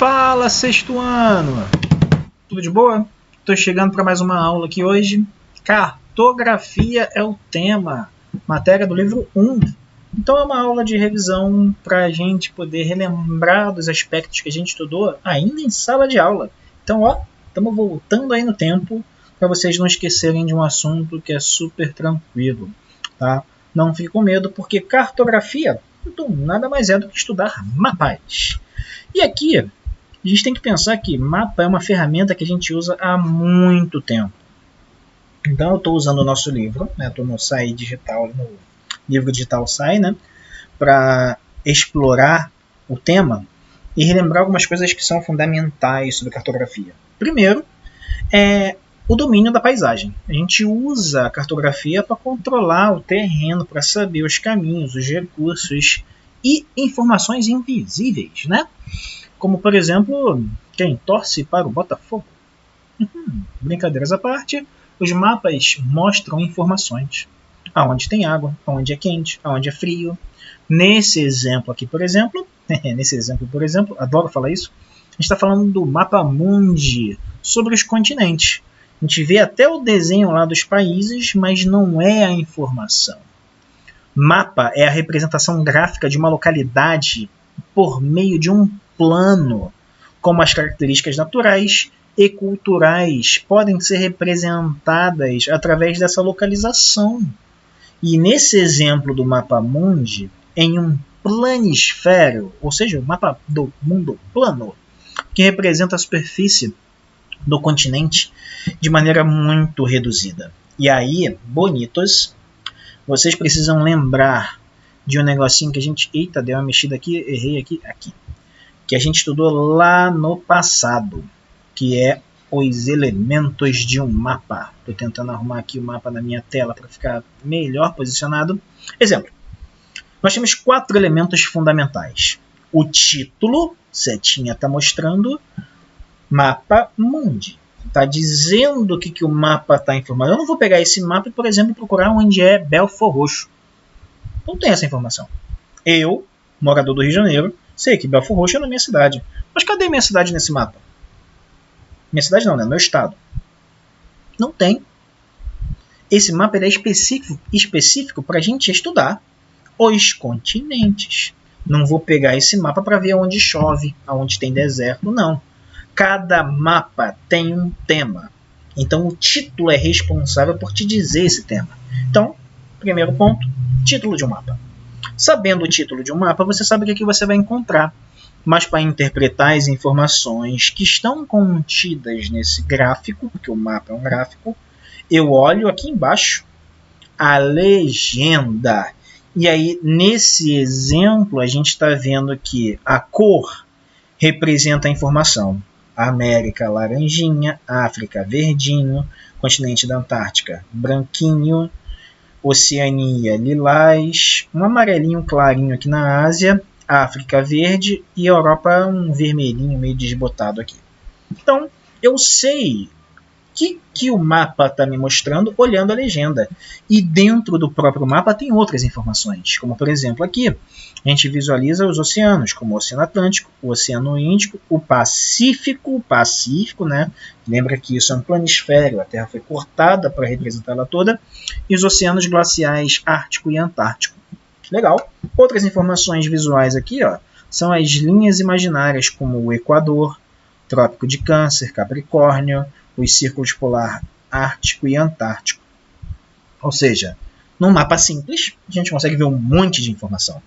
Fala, sexto ano! Tudo de boa? Estou chegando para mais uma aula aqui hoje. Cartografia é o tema, matéria do livro 1. Então é uma aula de revisão para a gente poder relembrar dos aspectos que a gente estudou ainda em sala de aula. Então, estamos voltando aí no tempo para vocês não esquecerem de um assunto que é super tranquilo, tá? Não fique com medo, porque cartografia nada mais é do que estudar mapas. E aqui, a gente tem que pensar que mapa é uma ferramenta que a gente usa há muito tempo. Então eu estou usando o nosso livro, estou no SAI Digital, no livro digital SAI, para explorar o tema e relembrar algumas coisas que são fundamentais sobre cartografia. Primeiro, é o domínio da paisagem. A gente usa a cartografia para controlar o terreno, para saber os caminhos, os recursos e informações invisíveis, Como, por exemplo, quem torce para o Botafogo. Brincadeiras à parte, os mapas mostram informações. Aonde tem água, aonde é quente, aonde é frio. Nesse exemplo aqui, por exemplo, adoro falar isso, a gente está falando do mapa mundi, sobre os continentes. A gente vê até o desenho lá dos países, mas não é a informação. Mapa é a representação gráfica de uma localidade por meio de um plano, como as características naturais e culturais podem ser representadas através dessa localização. E nesse exemplo do mapa mundi, em um planisfério, ou seja, o mapa do mundo plano, que representa a superfície do continente de maneira muito reduzida. E aí, bonitos, vocês precisam lembrar de um negocinho que a gente... Eita, deu uma mexida aqui, errei aqui. Que a gente estudou lá no passado, que é os elementos de um mapa. Estou tentando arrumar aqui o mapa na minha tela para ficar melhor posicionado. Exemplo, nós temos 4 elementos fundamentais. O título, setinha está mostrando, mapa mundi. Está dizendo o que o mapa está informando. Eu não vou pegar esse mapa e, por exemplo, procurar onde é Belford Roxo. Não tem essa informação. Eu, morador do Rio de Janeiro, sei que Belford Roxo é na minha cidade. Mas cadê minha cidade nesse mapa? Minha cidade não, meu estado. Não tem. Esse mapa é específico para a gente estudar os continentes. Não vou pegar esse mapa para ver onde chove, onde tem deserto, não. Cada mapa tem um tema. Então o título é responsável por te dizer esse tema. Então, primeiro ponto, título de um mapa. Sabendo o título de um mapa, você sabe o que você vai encontrar. Mas para interpretar as informações que estão contidas nesse gráfico, porque o mapa é um gráfico, eu olho aqui embaixo a legenda. E aí, nesse exemplo, a gente está vendo que a cor representa a informação. América, laranjinha, África, verdinho, continente da Antártica, branquinho, Oceania, lilás, um amarelinho clarinho aqui na Ásia, África verde e Europa um vermelhinho meio desbotado aqui. Então, eu sei que o mapa está me mostrando olhando a legenda. E dentro do próprio mapa tem outras informações, como por exemplo aqui, a gente visualiza os oceanos, como o Oceano Atlântico, o Oceano Índico, o Pacífico, Lembra que isso é um planisfério, a Terra foi cortada para representá-la toda, e os oceanos glaciais Ártico e Antártico. Legal. Outras informações visuais aqui, são as linhas imaginárias, como o Equador, Trópico de Câncer, Capricórnio, os círculos polar Ártico e Antártico. Ou seja, num mapa simples, a gente consegue ver um monte de informação.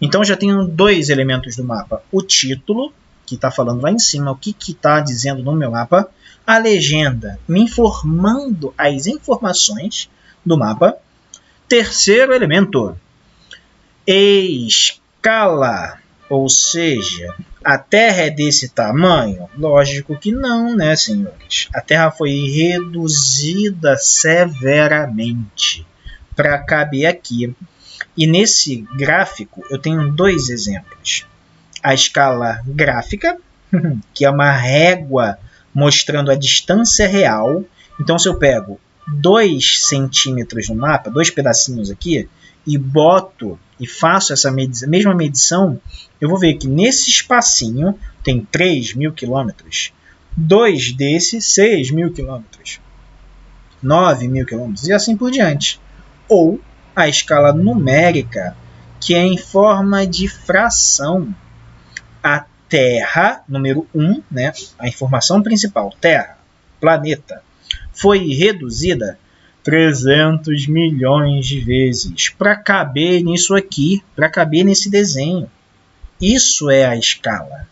Então, já tenho 2 elementos do mapa. O título, que está falando lá em cima, o que está dizendo no meu mapa. A legenda, me informando as informações do mapa. Terceiro elemento, escala, ou seja, a Terra é desse tamanho? Lógico que não, senhores? A Terra foi reduzida severamente para caber aqui. E nesse gráfico eu tenho 2 exemplos. A escala gráfica, que é uma régua mostrando a distância real. Então, se eu pego 2 centímetros no mapa, 2 pedacinhos aqui, e boto e faço essa mesma medição, eu vou ver que nesse espacinho tem 3.000 quilômetros. 2 desses, 6.000 quilômetros. 9.000 quilômetros e assim por diante. Ou a escala numérica, que é em forma de fração. A Terra, número 1, né, a informação principal, Terra, planeta, foi reduzida 300 milhões de vezes para caber nisso aqui, para caber nesse desenho. Isso é a escala.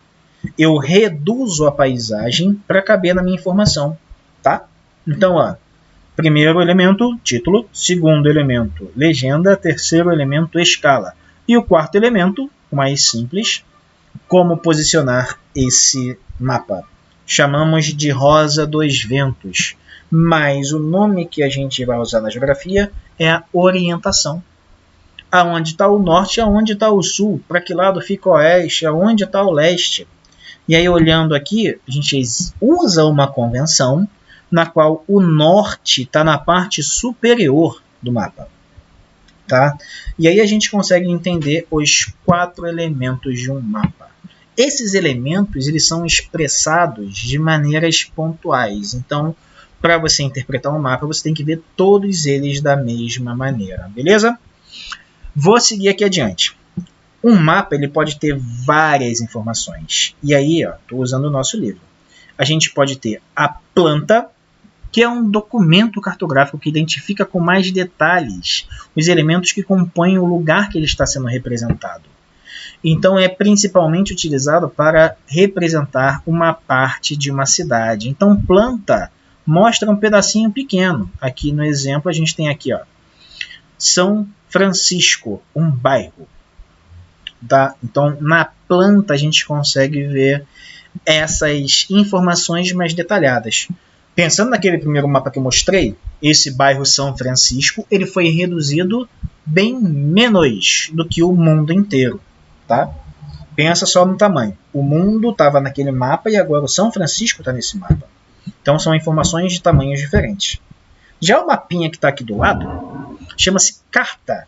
Eu reduzo a paisagem para caber na minha informação, tá? Então, ó, primeiro elemento, título. Segundo elemento, legenda. Terceiro elemento, escala. E o quarto elemento, o mais simples, como posicionar esse mapa. Chamamos de rosa dos ventos, mas o nome que a gente vai usar na geografia é a orientação. Aonde está o norte, aonde está o sul, para que lado fica o oeste, aonde está o leste. E aí, olhando aqui, a gente usa uma convenção na qual o norte está na parte superior do mapa. Tá? E aí a gente consegue entender os 4 elementos de um mapa. Esses elementos eles são expressados de maneiras pontuais. Então, para você interpretar um mapa, você tem que ver todos eles da mesma maneira. Beleza? Vou seguir aqui adiante. Um mapa ele pode ter várias informações. E aí, estou usando o nosso livro. A gente pode ter a planta, que é um documento cartográfico que identifica com mais detalhes os elementos que compõem o lugar que ele está sendo representado. Então, é principalmente utilizado para representar uma parte de uma cidade. Então, planta mostra um pedacinho pequeno. Aqui no exemplo, a gente tem aqui, ó, São Francisco, um bairro. Tá? Então, na planta, a gente consegue ver essas informações mais detalhadas. Pensando naquele primeiro mapa que eu mostrei, esse bairro São Francisco ele foi reduzido bem menos do que o mundo inteiro. Tá? Pensa só no tamanho. O mundo estava naquele mapa e agora o São Francisco está nesse mapa. Então são informações de tamanhos diferentes. Já o mapinha que está aqui do lado chama-se carta.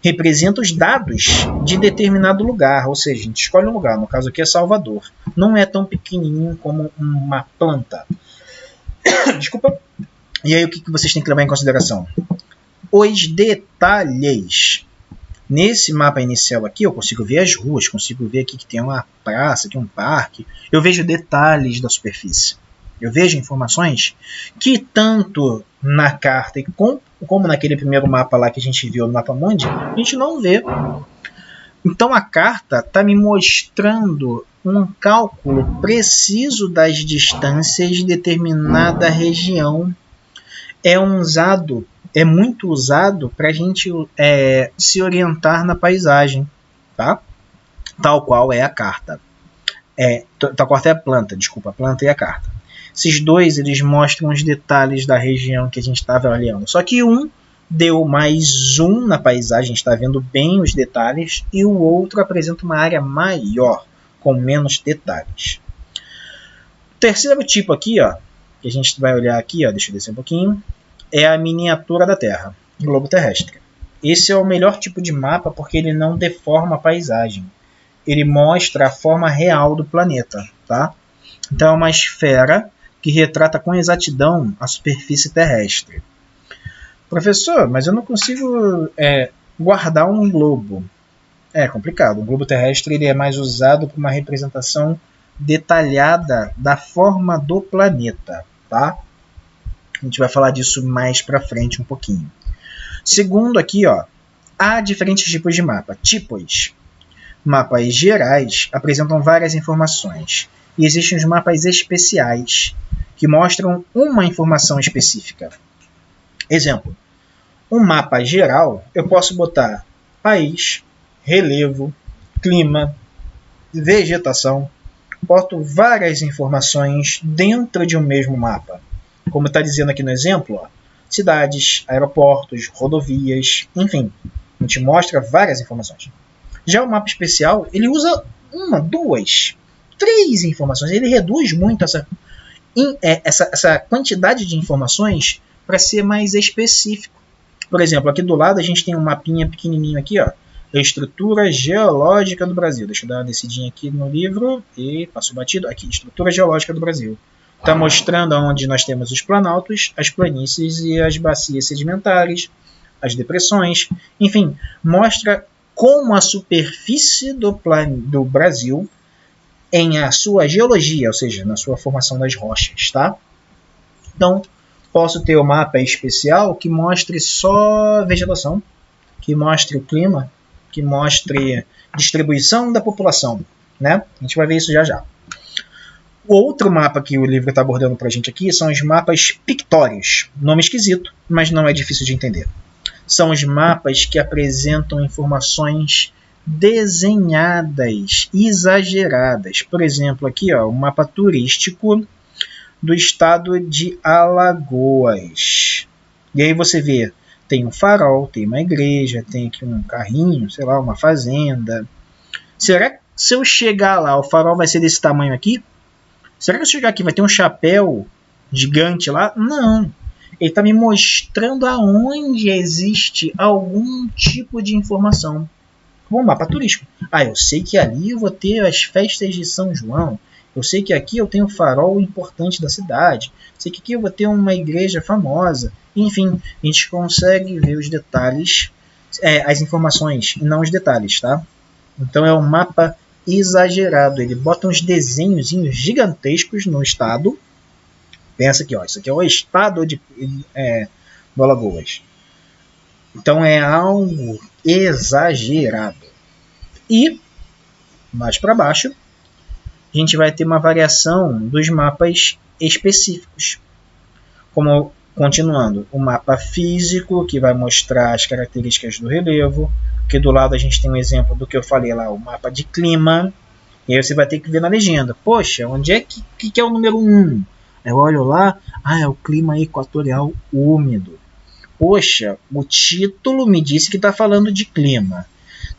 Representa os dados de determinado lugar, ou seja, a gente escolhe um lugar, no caso aqui é Salvador. Não é tão pequenininho como uma planta. Desculpa. E aí o que vocês têm que levar em consideração? Os detalhes. Nesse mapa inicial aqui eu consigo ver as ruas, consigo ver aqui que tem uma praça, aqui um parque. Eu vejo detalhes da superfície. Eu vejo informações que tanto na carta como naquele primeiro mapa lá que a gente viu no Mapa Mundi, a gente não vê. Então a carta está me mostrando um cálculo preciso das distâncias de determinada região. É muito usado para a gente se orientar na paisagem, tá? Tal qual é a carta. Tal qual é a planta, desculpa, a planta e a carta. Esses dois eles mostram os detalhes da região que a gente estava olhando. Só que um deu mais zoom na paisagem, a gente está vendo bem os detalhes, e o outro apresenta uma área maior, com menos detalhes. O terceiro tipo aqui, ó, que a gente vai olhar aqui, ó, deixa eu descer um pouquinho, é a miniatura da Terra, globo terrestre. Esse é o melhor tipo de mapa porque ele não deforma a paisagem. Ele mostra a forma real do planeta, tá? Então é uma esfera que retrata com exatidão a superfície terrestre. Professor, mas eu não consigo guardar um globo. É complicado. O globo terrestre ele é mais usado para uma representação detalhada da forma do planeta, tá? A gente vai falar disso mais para frente um pouquinho. Segundo aqui, ó, há diferentes tipos de mapa. Tipos. Mapas gerais apresentam várias informações. E existem os mapas especiais, que mostram uma informação específica. Exemplo, um mapa geral, eu posso botar país, relevo, clima, vegetação. Boto várias informações dentro de um mesmo mapa. Como está dizendo aqui no exemplo, ó, cidades, aeroportos, rodovias, enfim. A gente mostra várias informações. Já o mapa especial, ele usa 1, 2, 3 informações. Ele reduz muito essa quantidade de informações para ser mais específico. Por exemplo, aqui do lado a gente tem um mapinha pequenininho aqui, ó, A estrutura geológica do Brasil. Deixa eu dar uma descidinha aqui no livro e passo batido. Aqui, estrutura geológica do Brasil. Está mostrando onde nós temos os planaltos, as planícies e as bacias sedimentares, as depressões. Enfim, mostra como a superfície do Brasil em a sua geologia, ou seja, na sua formação das rochas, tá? Então, posso ter um mapa especial que mostre só vegetação, que mostre o clima, que mostre distribuição da população, né? A gente vai ver isso já já. O outro mapa que o livro está abordando para a gente aqui são os mapas pictórios. Nome esquisito, mas não é difícil de entender. São os mapas que apresentam informações desenhadas, exageradas. Por exemplo, aqui ó, o mapa turístico do estado de Alagoas. E aí você vê, tem um farol, tem uma igreja, tem aqui um carrinho, sei lá, uma fazenda. Será que se eu chegar lá, o farol vai ser desse tamanho aqui? Será que se eu chegar aqui vai ter um chapéu gigante lá? Não. Ele está me mostrando aonde existe algum tipo de informação. Bom, mapa turístico. Ah, eu sei que ali eu vou ter as festas de São João. Eu sei que aqui eu tenho o farol importante da cidade. Eu sei que aqui eu vou ter uma igreja famosa. Enfim, a gente consegue ver os detalhes, as informações, e não os detalhes, tá? Então é um mapa exagerado. Ele bota uns desenhozinhos gigantescos no estado. Pensa aqui, ó, isso aqui é o estado do Alagoas. Então é algo exagerado. E mais para baixo, a gente vai ter uma variação dos mapas específicos. Como, continuando, o mapa físico, que vai mostrar as características do relevo. Aqui do lado a gente tem um exemplo do que eu falei lá, o mapa de clima. E aí você vai ter que ver na legenda. Poxa, onde é que é o número 1? Eu olho lá, é o clima equatorial úmido. Poxa, o título me disse que está falando de clima.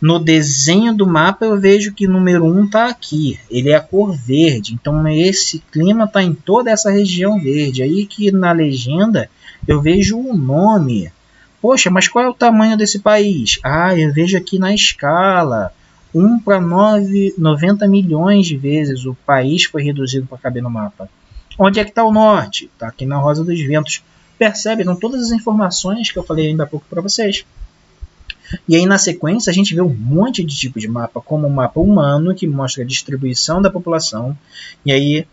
No desenho do mapa eu vejo que o número 1 está aqui. Ele é a cor verde. Então esse clima está em toda essa região verde. Aí que na legenda eu vejo o nome. Poxa, mas qual é o tamanho desse país? Eu vejo aqui na escala. 1 para 90 milhões de vezes o país foi reduzido para caber no mapa. Onde é que está o norte? Está aqui na Rosa dos Ventos. Percebe? Então todas as informações que eu falei ainda há pouco para vocês. E aí na sequência a gente vê um monte de tipos de mapa, como o mapa humano, que mostra a distribuição da população. E aí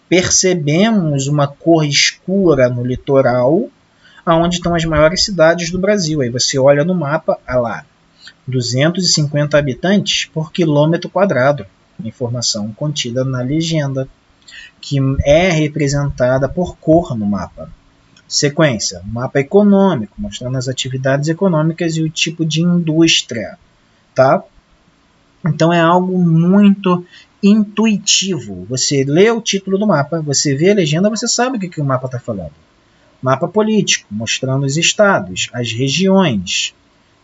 percebemos uma cor escura no litoral, onde estão as maiores cidades do Brasil. Aí você olha no mapa, lá, 250 habitantes por quilômetro quadrado. Informação contida na legenda, que é representada por cor no mapa. Sequência, mapa econômico, mostrando as atividades econômicas e o tipo de indústria, tá? Então é algo muito intuitivo. Você lê o título do mapa, você vê a legenda, você sabe o que o mapa está falando. Mapa político, mostrando os estados, as regiões.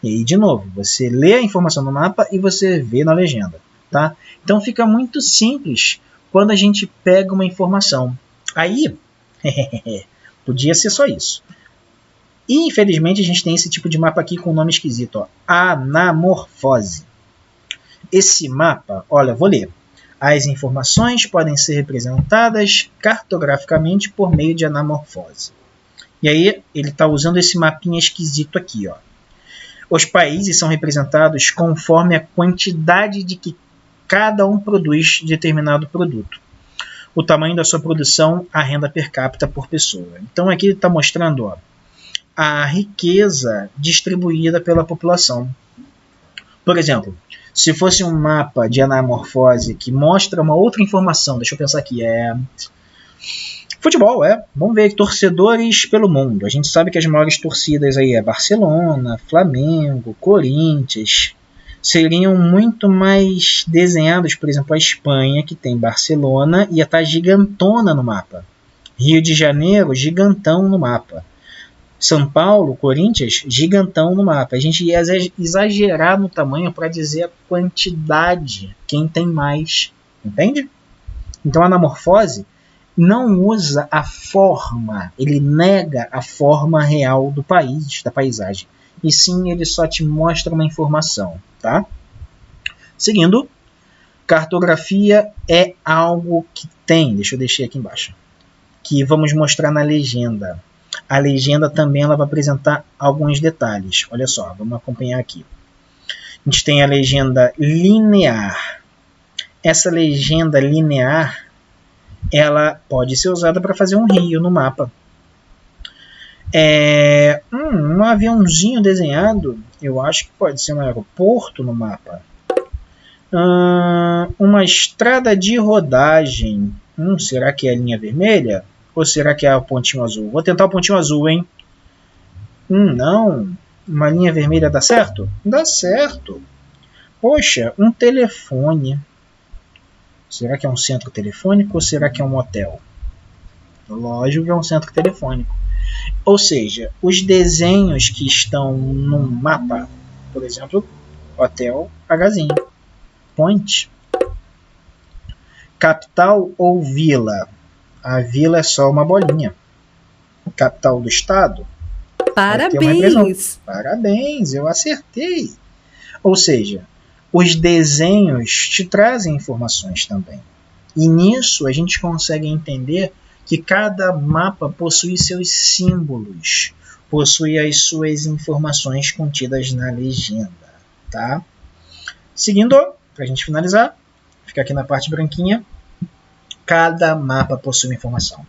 E aí, de novo, você lê a informação no mapa e você vê na legenda, tá? Então fica muito simples quando a gente pega uma informação. Aí, podia ser só isso. E, infelizmente, a gente tem esse tipo de mapa aqui com um nome esquisito, ó, anamorfose. Esse mapa, olha, vou ler. As informações podem ser representadas cartograficamente por meio de anamorfose. E aí, ele está usando esse mapinha esquisito aqui, ó. Os países são representados conforme a quantidade de que cada um produz determinado produto. O tamanho da sua produção, a renda per capita por pessoa. Então aqui ele está mostrando, ó, a riqueza distribuída pela população. Por exemplo, se fosse um mapa de anamorfose que mostra uma outra informação, deixa eu pensar aqui, futebol, vamos ver, torcedores pelo mundo. A gente sabe que as maiores torcidas aí é Barcelona, Flamengo, Corinthians. Seriam muito mais desenhados, por exemplo, a Espanha, que tem Barcelona, ia estar gigantona no mapa. Rio de Janeiro, gigantão no mapa. São Paulo, Corinthians, gigantão no mapa. A gente ia exagerar no tamanho para dizer a quantidade, quem tem mais. Entende? Então a anamorfose não usa a forma, ele nega a forma real do país, da paisagem. e sim ele só te mostra uma informação, tá? Seguindo, cartografia é algo que tem, deixa eu deixar aqui embaixo, que vamos mostrar na legenda. A legenda também ela vai apresentar alguns detalhes. Olha só, vamos acompanhar aqui. A gente tem a legenda linear. Essa legenda linear ela pode ser usada para fazer um rio no mapa. Um aviãozinho desenhado, eu acho que pode ser um aeroporto no mapa. Uma estrada de rodagem. Será que é a linha vermelha? Ou será que é o pontinho azul? Vou tentar o pontinho azul, hein? Não. Uma linha vermelha dá certo? Dá certo. Poxa, um telefone. Será que é um centro telefônico ou será que é um hotel? Lógico que é um centro telefônico. Ou seja, os desenhos que estão no mapa, por exemplo, hotel, Hzinho, point. Capital ou vila? A vila é só uma bolinha. Capital do estado? Parabéns! Parabéns, eu acertei. Ou seja, os desenhos te trazem informações também. E nisso a gente consegue entender que cada mapa possui seus símbolos, possui as suas informações contidas na legenda. Tá? Seguindo, para a gente finalizar, fica aqui na parte branquinha, cada mapa possui informação.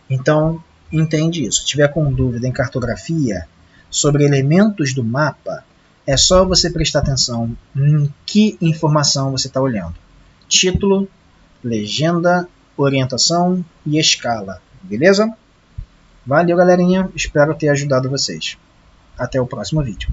Então, entende isso. Se tiver com dúvida em cartografia sobre elementos do mapa, é só você prestar atenção em que informação você está olhando. Título, legenda, orientação e escala. Beleza? Valeu, galerinha. Espero ter ajudado vocês. Até o próximo vídeo.